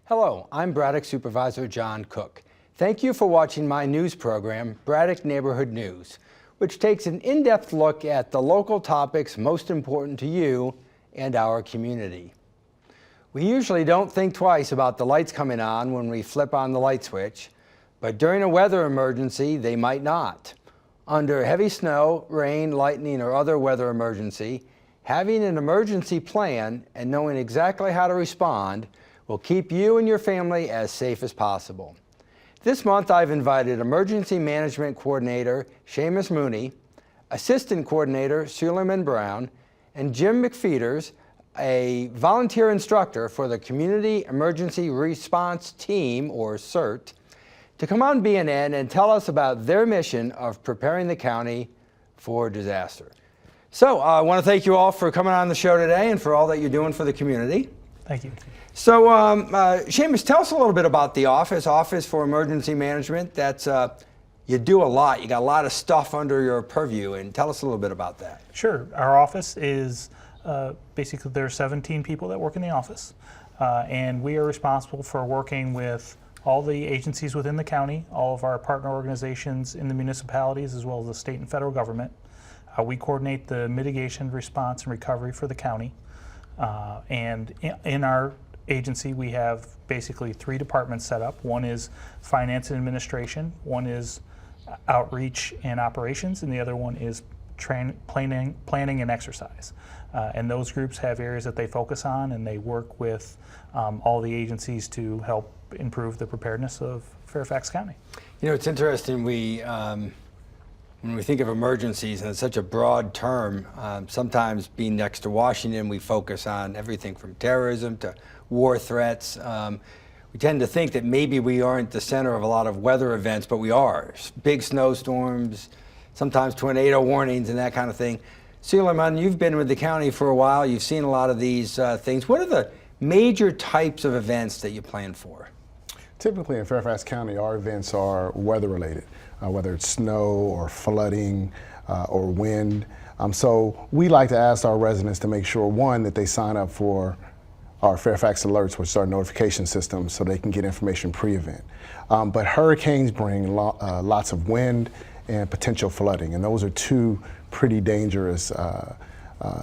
Hello, I'm Braddock Supervisor John Cook. Thank you for watching my news program, Braddock Neighborhood News, which takes an in-depth look at the local topics most important to you and our community. We usually don't think twice about the lights coming on when we flip on the light switch, but during a weather emergency, they might not. Under heavy snow, rain, lightning, or other weather emergency, having an emergency plan and knowing exactly how to respond will keep you and your family as safe as possible. This month, I've invited Emergency Management Coordinator Seamus Mooney, Assistant Coordinator Suleiman Brown, and Jim McFeeters, a volunteer instructor for the Community Emergency Response Team, or CERT, to come on BNN and tell us about their mission of preparing the county for disaster. So I want to thank you all for coming on the show today and for all that you're doing for the community. Thank you. So Seamus, tell us a little bit about the Office for Emergency Management. That's you do a lot. You got a lot of stuff under your purview, and tell us a little bit about that. Sure. Our office is basically there are 17 people that work in the office, and we are responsible for working with all the agencies within the county, all of our partner organizations in the municipalities, as well as the state and federal government. We coordinate the mitigation, response, and recovery for the county. And in our agency, we have basically 3 departments set up. One is finance and administration, one is outreach and operations, and the other one is planning and exercise. And those groups have areas that they focus on, and they work with all the agencies to help improve the preparedness of Fairfax County. You know, it's interesting, when we think of emergencies, and it's such a broad term, sometimes being next to Washington, we focus on everything from terrorism to war threats. We tend to think that maybe we aren't the center of a lot of weather events, but we are. Big snowstorms, sometimes tornado warnings and that kind of thing. Suleiman, you've been with the county for a while. You've seen a lot of these things. What are the major types of events that you plan for? Typically in Fairfax County, our events are weather related, whether it's snow or flooding or wind. So we like to ask our residents to make sure, one, that they sign up for our Fairfax Alerts, which is our notification system, so they can get information pre-event. But hurricanes bring lots of wind and potential flooding, and those are 2 pretty dangerous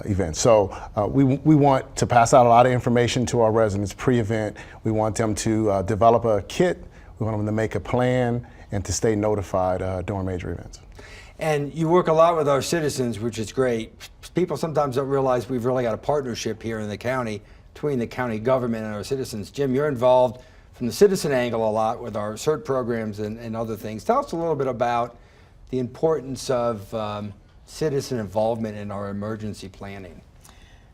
events. So we want to pass out a lot of information to our residents pre-event. We want them to develop a kit. We want them to make a plan and to stay notified during major events. And you work a lot with our citizens, which is great. People sometimes don't realize we've really got a partnership here in the county between the county government and our citizens. Jim, you're involved from the citizen angle a lot with our CERT programs and other things. Tell us a little bit about the importance of citizen involvement in our emergency planning.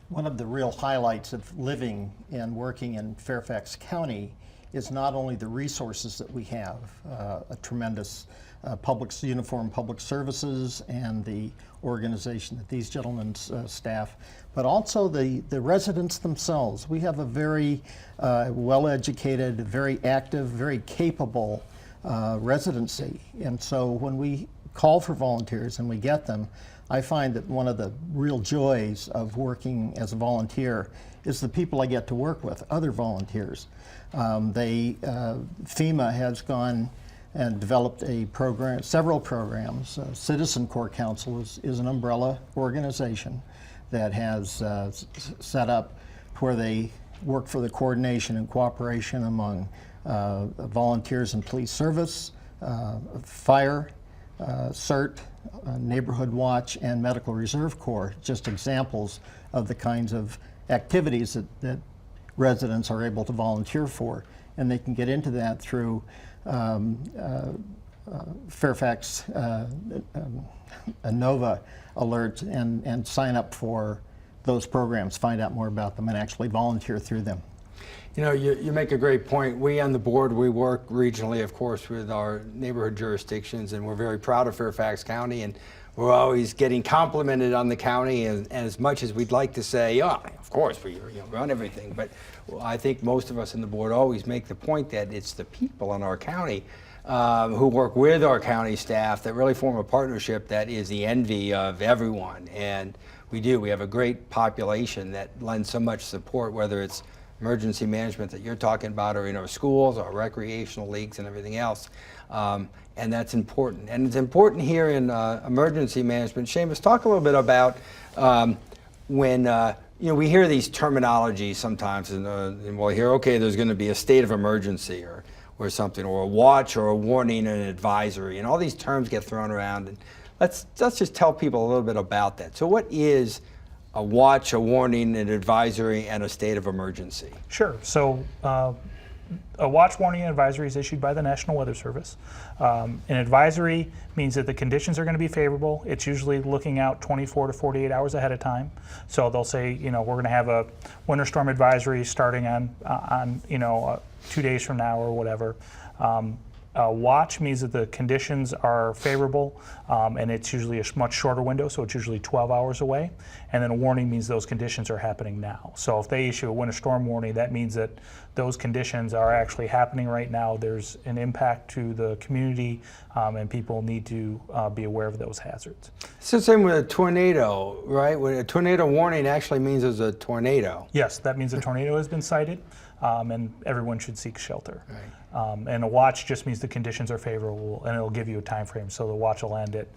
One of the real highlights of living and working in Fairfax County is not only the resources that we have, a tremendous uniform public services and the organization that these gentlemen staff, but also the residents themselves. We have a very well-educated, very active, very capable residency. And so when we call for volunteers and we get them, I find that one of the real joys of working as a volunteer is the people I get to work with, other volunteers. FEMA has gone and developed a program, several programs. Citizen Corps Council is an umbrella organization that has set up where they work for the coordination and cooperation among volunteers and police service, fire, CERT, Neighborhood Watch, and Medical Reserve Corps, just examples of the kinds of activities that residents are able to volunteer for. And they can get into that through Fairfax Nova Alert and sign up for those programs, find out more about them, and actually volunteer through them. You know, you make a great point. We on the board, we work regionally, of course, with our neighborhood jurisdictions, and we're very proud of Fairfax County, and we're always getting complimented on the county, and as much as we'd like to say, yeah, of course, we run everything, but I think most of us on the board always make the point that it's the people in our county who work with our county staff that really form a partnership that is the envy of everyone. And we have a great population that lends so much support, whether it's emergency management that you're talking about, or in our schools, our recreational leagues and everything else. And that's important. And it's important here in emergency management. Seamus, talk a little bit about when we hear these terminologies sometimes, and we'll hear, okay, there's going to be a state of emergency or something, or a watch or a warning and an advisory, and all these terms get thrown around. And let's just tell people a little bit about that. So what is a watch, a warning, an advisory, and a state of emergency? Sure. So a watch, warning, and advisory is issued by the National Weather Service. An advisory means that the conditions are going to be favorable. It's usually looking out 24 to 48 hours ahead of time. So they'll say, we're going to have a winter storm advisory starting on 2 days from now or whatever. A watch means that the conditions are favorable, and it's usually a much shorter window, so it's usually 12 hours away. And then a warning means those conditions are happening now. So if they issue a winter storm warning, that means that those conditions are actually happening right now. There's an impact to the community, and people need to be aware of those hazards. It's the same with a tornado, right? When a tornado warning actually means there's a tornado. Yes, that means a tornado has been sighted, and everyone should seek shelter. Right. And a watch just means the conditions are favorable, and it'll give you a time frame. So the watch will end at,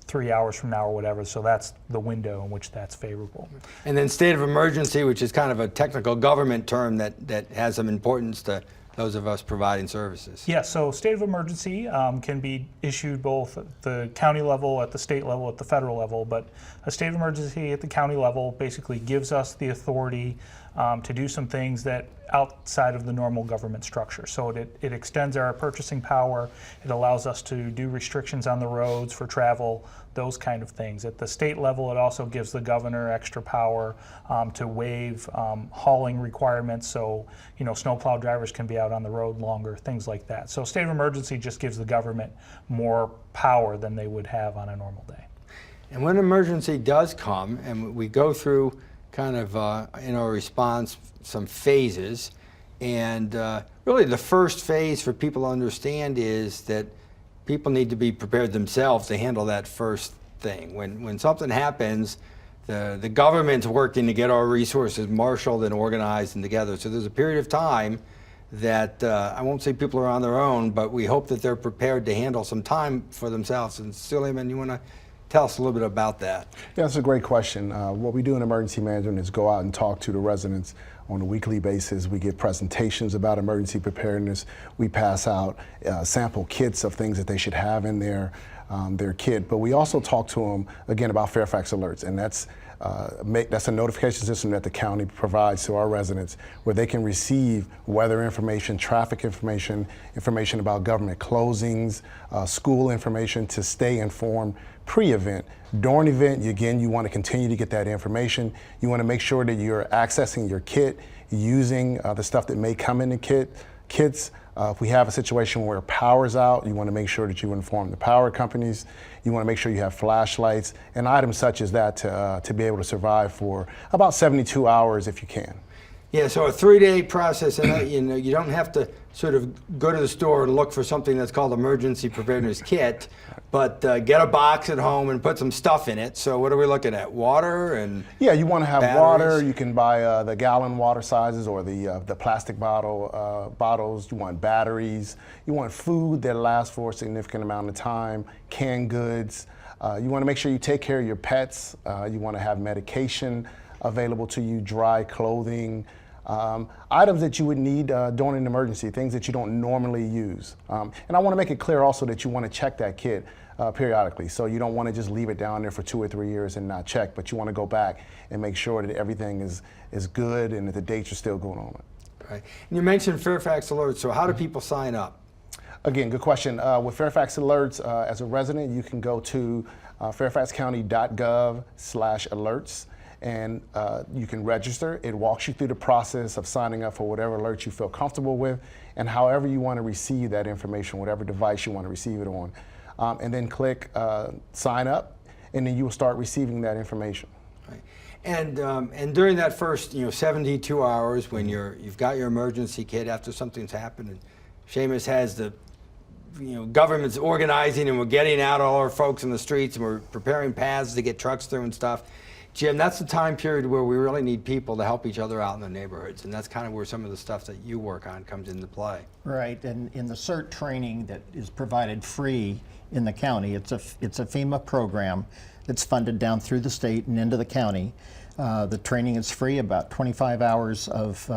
3 hours from now or whatever. So that's the window in which that's favorable. And then state of emergency, which is kind of a technical government term that has some importance to those of us providing services. Yeah, so state of emergency can be issued both at the county level, at the state level, at the federal level, but a state of emergency at the county level basically gives us the authority to do some things that outside of the normal government structure. So it extends our purchasing power. It allows us to do restrictions on the roads for travel, those kind of things. At the state level, it also gives the governor extra power to waive hauling requirements. So, snowplow drivers can be out on the road longer, things like that. So state of emergency just gives the government more power than they would have on a normal day. And when an emergency does come, and we go through kind of in our response some phases, and really the first phase for people to understand is that people need to be prepared themselves to handle that first thing. When something happens, the government's working to get our resources marshaled and organized and together. So there's a period of time that I won't say people are on their own, but we hope that they're prepared to handle some time for themselves. And Suleiman, you want to tell us a little bit about that? Yeah, that's a great question. What we do in emergency management is go out and talk to the residents on a weekly basis. We give presentations about emergency preparedness. We pass out sample kits of things that they should have in their kit. But we also talk to them, again, about Fairfax Alerts, and that's a notification system that the county provides to our residents where they can receive weather information, traffic information, information about government closings, school information to stay informed pre-event. During event, again, you want to continue to get that information. You want to make sure that you're accessing your kit, using the stuff that may come in the kits. If we have a situation where power's out, you want to make sure that you inform the power companies. You want to make sure you have flashlights and items such as that to be able to survive for about 72 hours if you can. Yeah, so a 3-day process, and you don't have to sort of go to the store and look for something that's called emergency preparedness kit, but get a box at home and put some stuff in it. So what are we looking at? Water and yeah, you want to have batteries? Water. You can buy the gallon water sizes or the plastic bottles. You want batteries. You want food that lasts for a significant amount of time. Canned goods. You want to make sure you take care of your pets. You want to have medication available to you, dry clothing. Items that you would need during an emergency, things that you don't normally use. And I want to make it clear also that you want to check that kit periodically. So you don't want to just leave it down there for 2 or 3 years and not check, but you want to go back and make sure that everything is good and that the dates are still going on. Right. And you mentioned Fairfax Alerts, so how do people sign up? Again, good question. With Fairfax Alerts, as a resident, you can go to fairfaxcounty.gov/alerts. And you can register. It walks you through the process of signing up for whatever alert you feel comfortable with and however you want to receive that information, whatever device you want to receive it on. And then click sign up, and then you will start receiving that information. Right. And during that first 72 hours when you've got your emergency kit after something's happened, and Seamus has the government's organizing and we're getting out all our folks in the streets and we're preparing paths to get trucks through and stuff. Jim, that's the time period where we really need people to help each other out in the neighborhoods, and that's kind of where some of the stuff that you work on comes into play. Right, and in the CERT training that is provided free in the county, it's a FEMA program that's funded down through the state and into the county. The training is free, about 25 hours of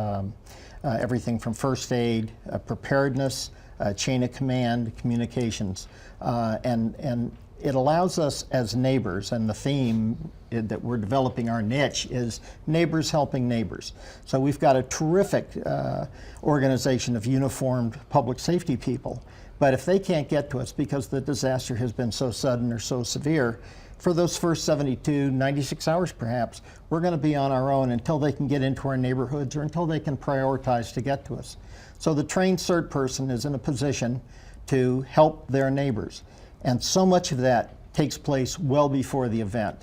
everything from first aid, preparedness, chain of command, communications, and it allows us as neighbors, and the theme that we're developing our niche is neighbors helping neighbors. So we've got a terrific organization of uniformed public safety people, but if they can't get to us because the disaster has been so sudden or so severe, for those first 72, 96 hours perhaps, we're going to be on our own until they can get into our neighborhoods or until they can prioritize to get to us. So the trained CERT person is in a position to help their neighbors. And so much of that takes place well before the event.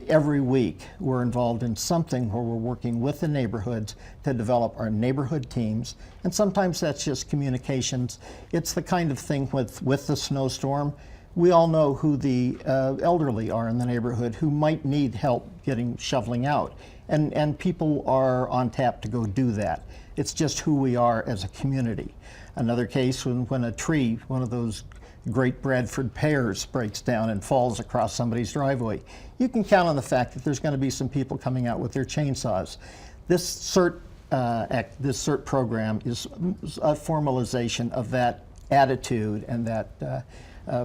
Every week we're involved in something where we're working with the neighborhoods to develop our neighborhood teams. And sometimes that's just communications. It's the kind of thing with the snowstorm. We all know who the elderly are in the neighborhood who might need help shoveling out. And people are on tap to go do that. It's just who we are as a community. Another case when a tree, one of those great Bradford pears, breaks down and falls across somebody's driveway. You can count on the fact that there's going to be some people coming out with their chainsaws. This CERT program is a formalization of that attitude and that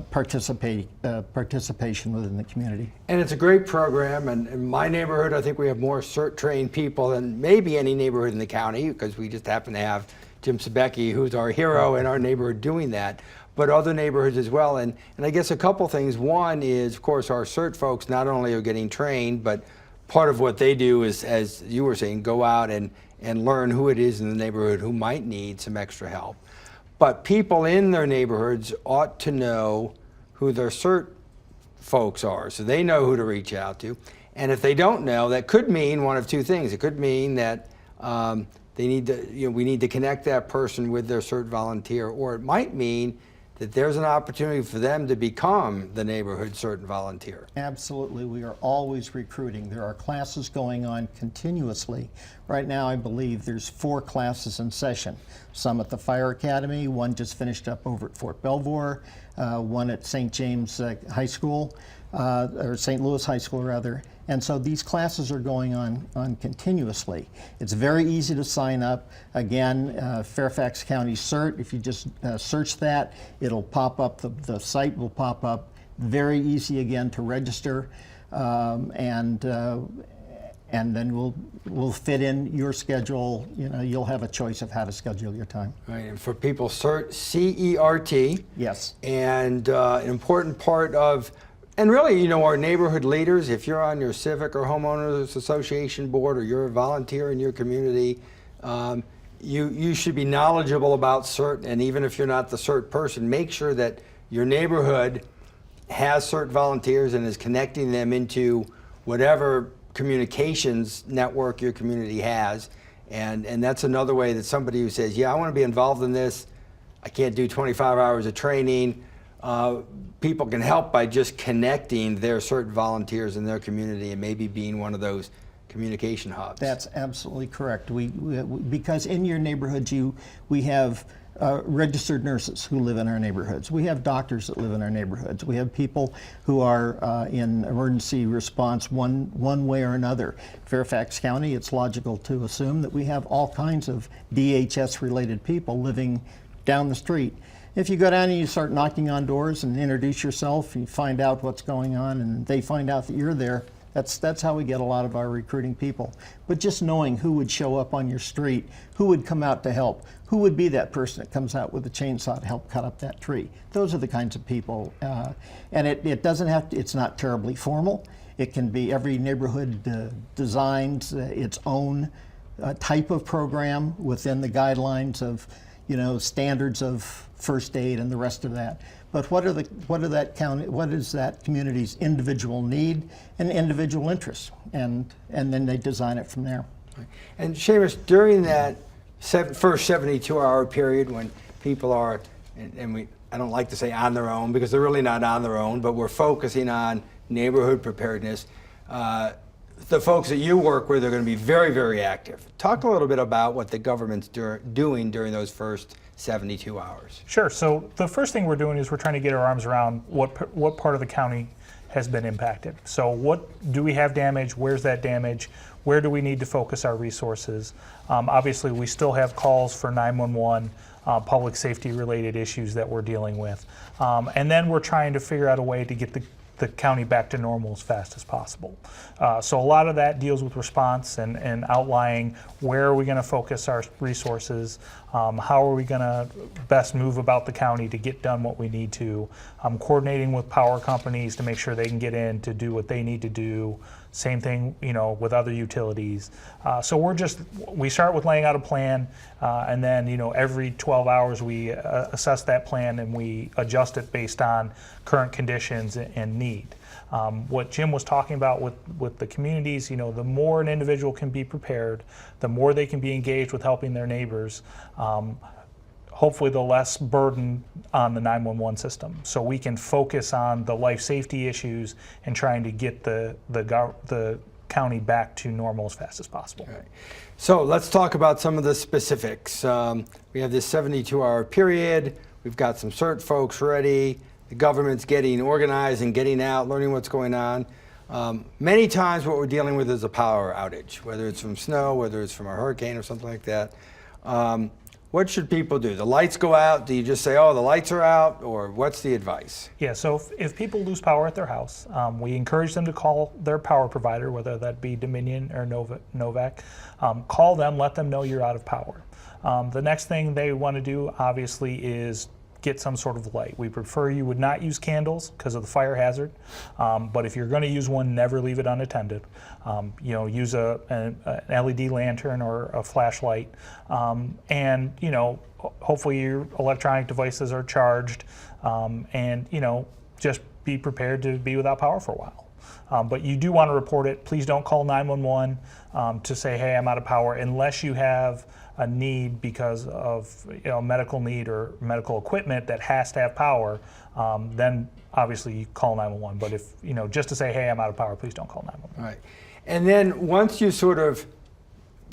participation within the community. And it's a great program, and in my neighborhood I think we have more CERT trained people than maybe any neighborhood in the county, because we just happen to have Jim Sebecki, who's our hero in our neighborhood, doing that, but other neighborhoods as well. And I guess a couple things. One is, of course, our CERT folks not only are getting trained, but part of what they do is, as you were saying, go out and learn who it is in the neighborhood who might need some extra help. But people in their neighborhoods ought to know who their CERT folks are, so they know who to reach out to. And if they don't know, that could mean one of two things. It could mean that we need to connect that person with their CERT volunteer, or it might mean that there's an opportunity for them to become the neighborhood CERT volunteer. Absolutely, we are always recruiting. There are classes going on continuously. Right now, I believe there's 4 classes in session. Some at the Fire Academy, one just finished up over at Fort Belvoir, one at St. James High School, or St. Louis High School rather. And so these classes are going on continuously. It's very easy to sign up. Again, Fairfax County CERT, if you just search that, it'll pop up, the site will pop up. Very easy again to register. And then we'll fit in your schedule. You know, you'll have a choice of how to schedule your time. Right, and for people, CERT, C-E-R-T. Yes. And an important part of, and really, you know, our neighborhood leaders, if you're on your civic or homeowners association board, or you're a volunteer in your community, you should be knowledgeable about CERT. And even if you're not the CERT person, make sure that your neighborhood has CERT volunteers and is connecting them into whatever communications network your community has. And that's another way that somebody who says, yeah, I want to be involved in this, I can't do 25 hours of training, people can help by just connecting their CERT volunteers in their community and maybe being one of those communication hubs. That's absolutely correct. Because in your neighborhoods, we have registered nurses who live in our neighborhoods. We have doctors that live in our neighborhoods. We have people who are in emergency response one way or another. Fairfax County, it's logical to assume that we have all kinds of DHS-related people living down the street. If you go down and you start knocking on doors and introduce yourself, you find out what's going on, and they find out that you're there. That's how we get a lot of our recruiting people. But just knowing who would show up on your street, who would come out to help, who would be that person that comes out with a chainsaw to help cut up that tree. Those are the kinds of people. And it doesn't have to, it's not terribly formal. It can be, every neighborhood designs its own type of program within the guidelines of, you know, standards of first aid and the rest of that. But what is that community's individual need and individual interests, and then they design it from there. And Seamus, during that first 72-hour period when people are, I don't like to say on their own because they're really not on their own, but we're focusing on neighborhood preparedness. the folks that you work with are going to be very, very active. Talk a little bit about what the government's doing during those first 72 hours. Sure. So the first thing we're doing is we're trying to get our arms around what part of the county has been impacted. So what do we have damage? Where's that damage? Where do we need to focus our resources? Obviously, we still have calls for 911, public safety related issues that we're dealing with. And then we're trying to figure out a way to get the county back to normal as fast as possible. So a lot of that deals with response and outlining where are we going to focus our resources, how are we going to best move about the county to get done what we need to, coordinating with power companies to make sure they can get in to do what they need to do. Same thing, with other utilities. So we start with laying out a plan, and then, every 12 hours we assess that plan and we adjust it based on current conditions and need. What Jim was talking about with the communities, the more an individual can be prepared, the more they can be engaged with helping their neighbors, hopefully the less burden on the 911 system. So we can focus on the life safety issues and trying to get the county back to normal as fast as possible. All right. So let's talk about some of the specifics. We have this 72-hour period. We've got some CERT folks ready. The government's getting organized and getting out, learning what's going on. Many times what we're dealing with is a power outage, whether it's from snow, whether it's from a hurricane or something like that. What should people do? The lights go out. Do you just say, oh, the lights are out? Or what's the advice? Yeah, so if people lose power at their house, we encourage them to call their power provider, whether that be Dominion or Novak. Call them, let them know you're out of power. The next thing they want to do, obviously, is get some sort of light. We prefer you would not use candles because of the fire hazard, but if you're going to use one, never leave it unattended. Use an LED lantern or a flashlight, and hopefully your electronic devices are charged, and just be prepared to be without power for a while. But you do want to report it. Please don't call 911 to say, hey, I'm out of power, unless you have a need because of medical need or medical equipment that has to have power. Then obviously you call 911. But if just to say, hey, I'm out of power, please don't call 911. All right. And then once you sort of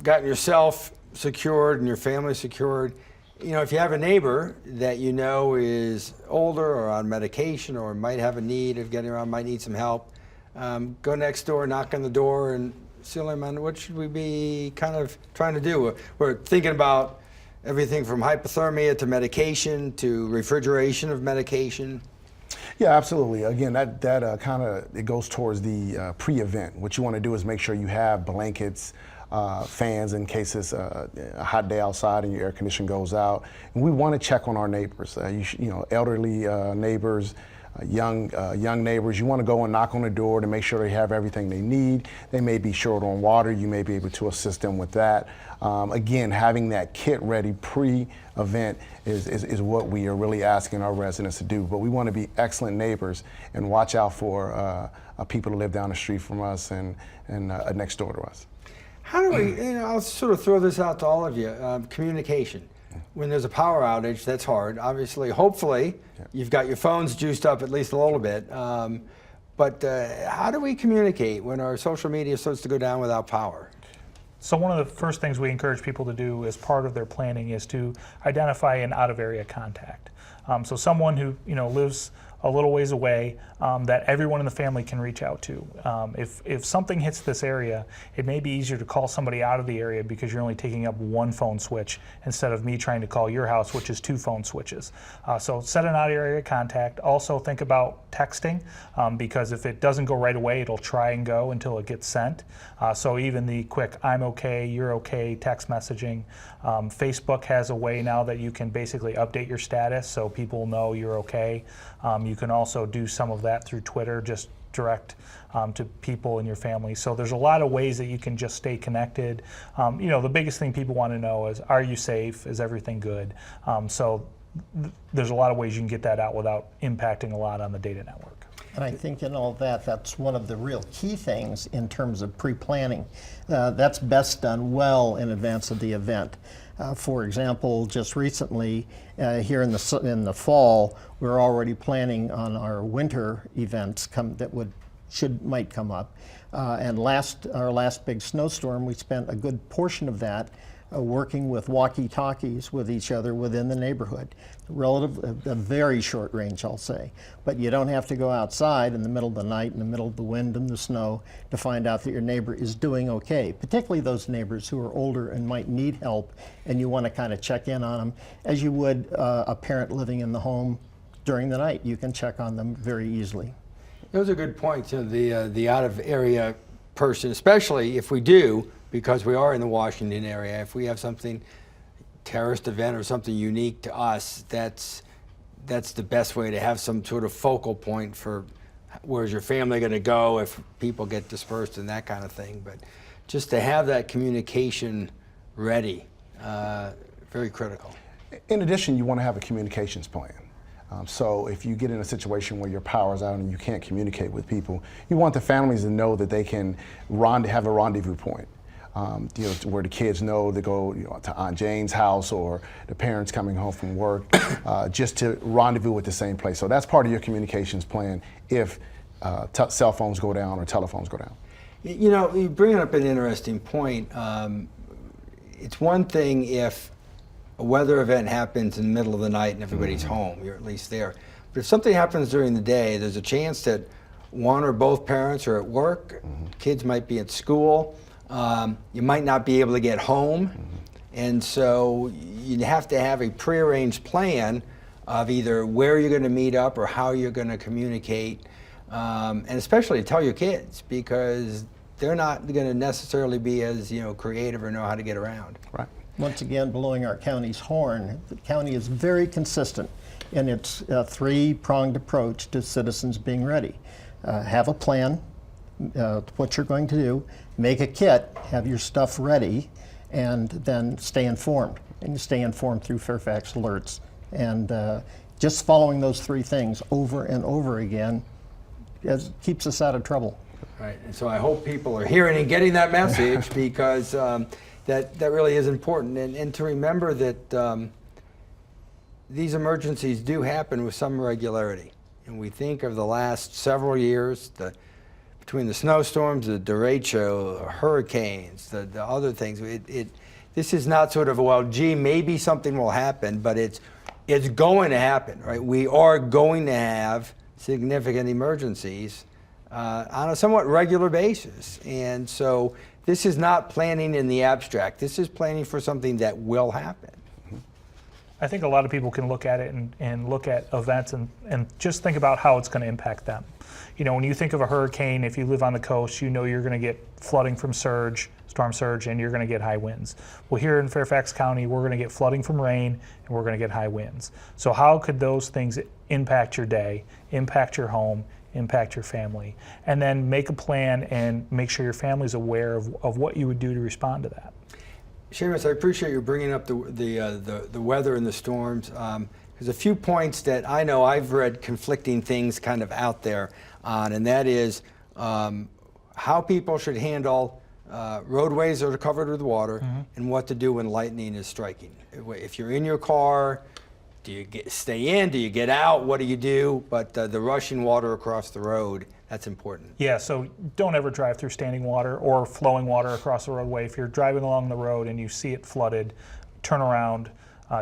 got yourself secured and your family secured, if you have a neighbor that is older or on medication or might have a need of getting around, might need some help, go next door, knock on the door, and Suleiman, what should we be kind of trying to do? We're thinking about everything from hypothermia to medication to refrigeration of medication. Yeah, absolutely. Again, that kind of it goes towards the pre-event. What you want to do is make sure you have blankets, fans in case it's a hot day outside and your air conditioning goes out. And we want to check on our neighbors. Elderly neighbors. Young neighbors, you want to go and knock on the door to make sure they have everything they need. They may be short on water. You may be able to assist them with that. Again, having that kit ready pre-event is what we are really asking our residents to do. But we want to be excellent neighbors and watch out for people who live down the street from us and next door to us. How do we, I'll sort of throw this out to all of you, communication. When there's a power outage, that's hard. Obviously, hopefully, you've got your phones juiced up at least a little bit. But how do we communicate when our social media starts to go down without power? So one of the first things we encourage people to do as part of their planning is to identify an out-of-area contact. So someone who lives a little ways away that everyone in the family can reach out to. If something hits this area, it may be easier to call somebody out of the area because you're only taking up one phone switch instead of me trying to call your house, which is 2 phone switches. So set an out-of-area contact. Also think about texting because if it doesn't go right away, it'll try and go until it gets sent. So even the quick I'm okay, you're okay text messaging. Facebook has a way now that you can basically update your status so people know you're okay. You can also do some of that through Twitter, just direct to people in your family. So there's a lot of ways that you can just stay connected. The biggest thing people want to know is, are you safe? Is everything good? There's a lot of ways you can get that out without impacting a lot on the data network. And I think in all that, that's one of the real key things in terms of pre-planning. That's best done well in advance of the event. For example, just recently, here in the fall, we're already planning on our winter events that would might come up. And our last big snowstorm, we spent a good portion of that working with walkie-talkies with each other within the neighborhood. A very short range, I'll say. But you don't have to go outside in the middle of the night, in the middle of the wind and the snow, to find out that your neighbor is doing okay, particularly those neighbors who are older and might need help, and you want to kind of check in on them, as you would a parent living in the home during the night. You can check on them very easily. Those are good points. You know, the out-of-area person, especially if we do, because we are in the Washington area, if we have something, terrorist event or something unique to us, that's the best way to have some sort of focal point for where's your family going to go if people get dispersed and that kind of thing. But just to have that communication ready, very critical. In addition, you want to have a communications plan. So if you get in a situation where your power's out and you can't communicate with people, you want the families to know that they can have a rendezvous point. You know, where the kids know to go, you know, to Aunt Jane's house, or the parents coming home from work, just to rendezvous at the same place. So that's part of your communications plan if cell phones go down or telephones go down. You know, you bring up an interesting point. It's one thing if a weather event happens in the middle of the night and everybody's home, you're at least there. But if something happens during the day, there's a chance that one or both parents are at work, kids might be at school, you might not be able to get home, and so you have to have a prearranged plan of either where you're going to meet up or how you're going to communicate, and especially tell your kids, because they're not going to necessarily be as, you know, creative or know how to get around. Right. Once again, blowing our county's horn, the county is very consistent in its three-pronged approach to citizens being ready. Have a plan, what you're going to do, make a kit, have your stuff ready, and then stay informed. And you stay informed through Fairfax alerts. And just following those three things over and over again keeps us out of trouble. Right, and so I hope people are hearing and getting that message, because that really is important. And to remember that these emergencies do happen with some regularity. And we think of the last several years, between the snowstorms, the derecho, hurricanes, the other things, this is not sort of, well, gee, maybe something will happen, but it's going to happen, right? We are going to have significant emergencies on a somewhat regular basis. And so this is not planning in the abstract. This is planning for something that will happen. I think a lot of people can look at it and look at events and just think about how it's going to impact them. You know, when you think of a hurricane, if you live on the coast, you know you're going to get flooding from storm surge, and you're going to get high winds. Well, here in Fairfax County, we're going to get flooding from rain, and we're going to get high winds. So how could those things impact your day, impact your home, impact your family? And then make a plan and make sure your family's aware of what you would do to respond to that. Seamus, I appreciate you bringing up the weather and the storms. There's a few points that I know I've read conflicting things kind of out there on, and that is how people should handle roadways that are covered with water, and what to do when lightning is striking. If you're in your car, do you stay in? Do you get out? What do you do? But the rushing water across the road, that's important. Yeah, so don't ever drive through standing water or flowing water across the roadway. If you're driving along the road and you see it flooded, turn around.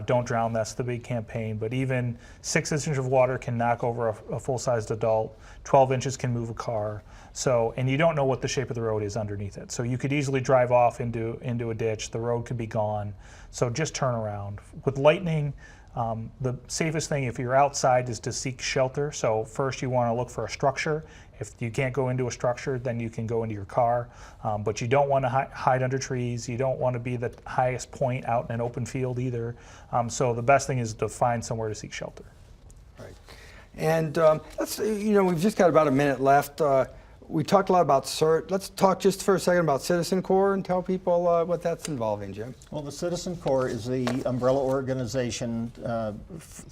Don't drown, that's the big campaign. But even 6 inches of water can knock over a full-sized adult. 12 inches can move a car. So, and you don't know what the shape of the road is underneath it. So you could easily drive off into a ditch. The road could be gone. So just turn around. With lightning, the safest thing if you're outside is to seek shelter. So first you want to look for a structure. If you can't go into a structure, then you can go into your car. But you don't want to hide under trees. You don't want to be the highest point out in an open field either. So the best thing is to find somewhere to seek shelter. Right. And we've just got about a minute left. We talked a lot about CERT. Let's talk just for a second about Citizen Corps and tell people what that's involving, Jim. Well, the Citizen Corps is the umbrella organization,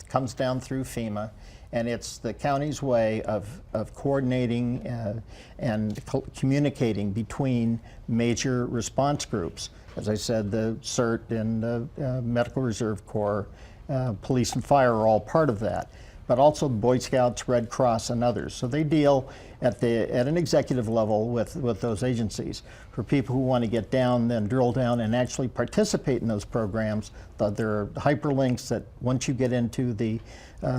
comes down through FEMA, and it's the county's way of coordinating and communicating between major response groups. As I said, the CERT and the Medical Reserve Corps, police and fire are all part of that. but also Boy Scouts, Red Cross, and others. So they deal at an executive level with those agencies. For people who want to get down, then drill down and actually participate in those programs, there are hyperlinks that once you get into the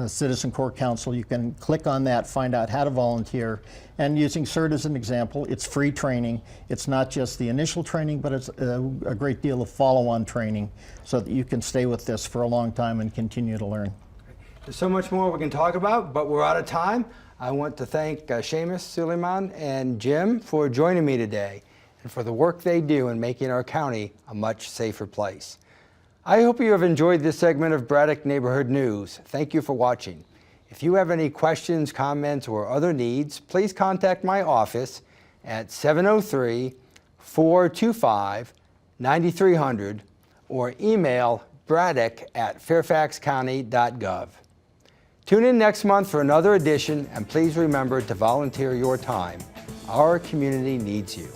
Citizen Corps Council, you can click on that, find out how to volunteer. And using CERT as an example, it's free training. It's not just the initial training, but it's a great deal of follow-on training so that you can stay with this for a long time and continue to learn. There's so much more we can talk about, but we're out of time. I want to thank Seamus Suleiman and Jim for joining me today and for the work they do in making our county a much safer place. I hope you have enjoyed this segment of Braddock Neighborhood News. Thank you for watching. If you have any questions, comments, or other needs, please contact my office at 703-425-9300 or email braddock@fairfaxcounty.gov. Tune in next month for another edition, and please remember to volunteer your time. Our community needs you.